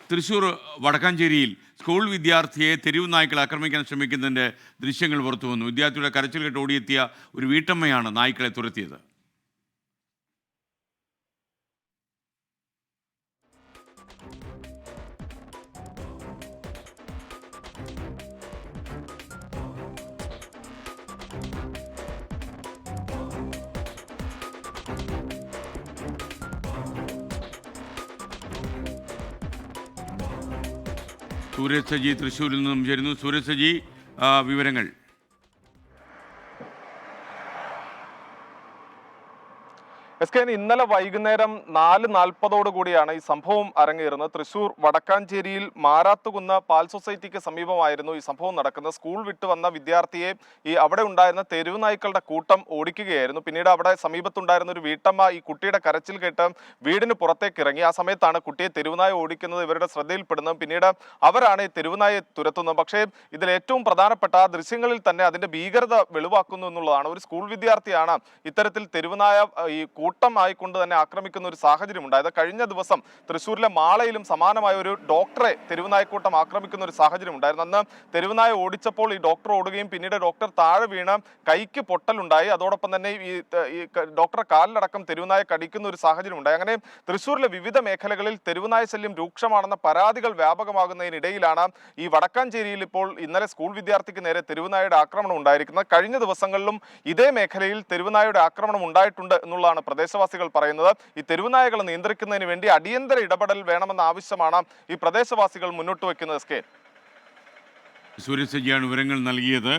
Thrissur വടക്കാഞ്ചേരിയിൽ school വിദ്യാർത്ഥിയെ തെരുവ് നായ്ക്കൾ ആക്രമിക്കാൻ ശ്രമിക്കുന്നതിൻ്റെ ദൃശ്യങ്ങൾ പുറത്തു വന്നു. വിദ്യാർത്ഥിയുടെ കരച്ചിൽ കേട്ട് ഓടിയെത്തിയ ഒരു വീട്ടമ്മയാണ് നായ്ക്കളെ തുരത്തിയത്. സൂരജ് സജി തൃശ്ശൂരിൽ നിന്നും ചേരുന്നു. സൂരജ് സജി, വിവരങ്ങൾ. ഇന്നലെ വൈകുന്നേരം 4:40 കൂടിയാണ് ഈ സംഭവം അരങ്ങേറുന്നത്. തൃശൂർ വടക്കാഞ്ചേരിയിൽ മാരാത്തുകുന്ന് പാൽ സൊസൈറ്റിക്ക് സമീപമായിരുന്നു ഈ സംഭവം നടക്കുന്നത്. സ്കൂൾ വിട്ടു വന്ന വിദ്യാർത്ഥിയെ അവിടെ ഉണ്ടായിരുന്ന തെരുവ് നായ്ക്കളുടെ കൂട്ടം ഓടിക്കുകയായിരുന്നു. പിന്നീട് അവിടെ സമീപത്തുണ്ടായിരുന്ന ഒരു വീട്ടമ്മ ഈ കുട്ടിയുടെ കരച്ചിൽ കേട്ട് വീടിന് പുറത്തേക്ക് ഇറങ്ങി. ആ സമയത്താണ് കുട്ടിയെ തെരുവുനായ ഓടിക്കുന്നത് ഇവരുടെ ശ്രദ്ധയിൽപ്പെടുന്നത്. പിന്നീട് അവരാണ് ഈ തെരുവുനായെ തുരത്തുന്നത്. പക്ഷേ ഇതിൽ ഏറ്റവും പ്രധാനപ്പെട്ട ആ ദൃശ്യങ്ങളിൽ തന്നെ അതിന്റെ ഭീകരത വെളിവാക്കുന്നു എന്നുള്ളതാണ്. ഒരു സ്കൂൾ വിദ്യാർത്ഥിയാണ് ഇത്തരത്തിൽ തെരുവുനായ ഈ കൂട്ടമായിക്കൊണ്ട് തന്നെ ആക്രമിക്കുന്ന ഒരു സാഹചര്യം ഉണ്ടായത്. കഴിഞ്ഞ ദിവസം തൃശ്ശൂരിലെ മാളയിലും സമാനമായ ഒരു ഡോക്ടറെ തെരുവുനായക്കൂട്ടം ആക്രമിക്കുന്ന ഒരു സാഹചര്യം ഉണ്ടായിരുന്നു. അന്ന് തെരുവുനായ ഓടിച്ചപ്പോൾ ഈ ഡോക്ടർ ഓടുകയും പിന്നീട് ഡോക്ടർ താഴെ വീണ് കൈക്ക് പൊട്ടലുണ്ടായി. അതോടൊപ്പം തന്നെ ഈ ഡോക്ടറെ കാലിലടക്കം തെരുവുനായ കടിക്കുന്ന ഒരു സാഹചര്യം ഉണ്ടായി. അങ്ങനെ തൃശ്ശൂരിലെ വിവിധ മേഖലകളിൽ തെരുവുനായ ശല്യം രൂക്ഷമാണെന്ന പരാതികൾ വ്യാപകമാകുന്നതിനിടയിലാണ് ഈ വടക്കാഞ്ചേരിയിൽ ഇപ്പോൾ ഇന്നലെ സ്കൂൾ വിദ്യാർത്ഥിക്ക് നേരെ തെരുവുനായയുടെ ആക്രമണം ഉണ്ടായിരിക്കുന്നത്. കഴിഞ്ഞ ദിവസങ്ങളിലും ഇതേ മേഖലയിൽ തെരുവുനായയുടെ ആക്രമണം ഉണ്ടായിട്ടുണ്ട് എന്നുള്ളതാണ് പ്രദേശവാസികൾ പറയുന്നത്. ഈ തെരുവുനായകളെ നിയന്ത്രിക്കുന്നതിന് വേണ്ടി അടിയന്തര ഇടപെടൽ വേണമെന്ന ആവശ്യമാണ് ഈ പ്രദേശവാസികൾ മുന്നോട്ട് വയ്ക്കുന്നത്. സൂരജ് സജിയാണ് വിവരങ്ങൾ നൽകിയത്.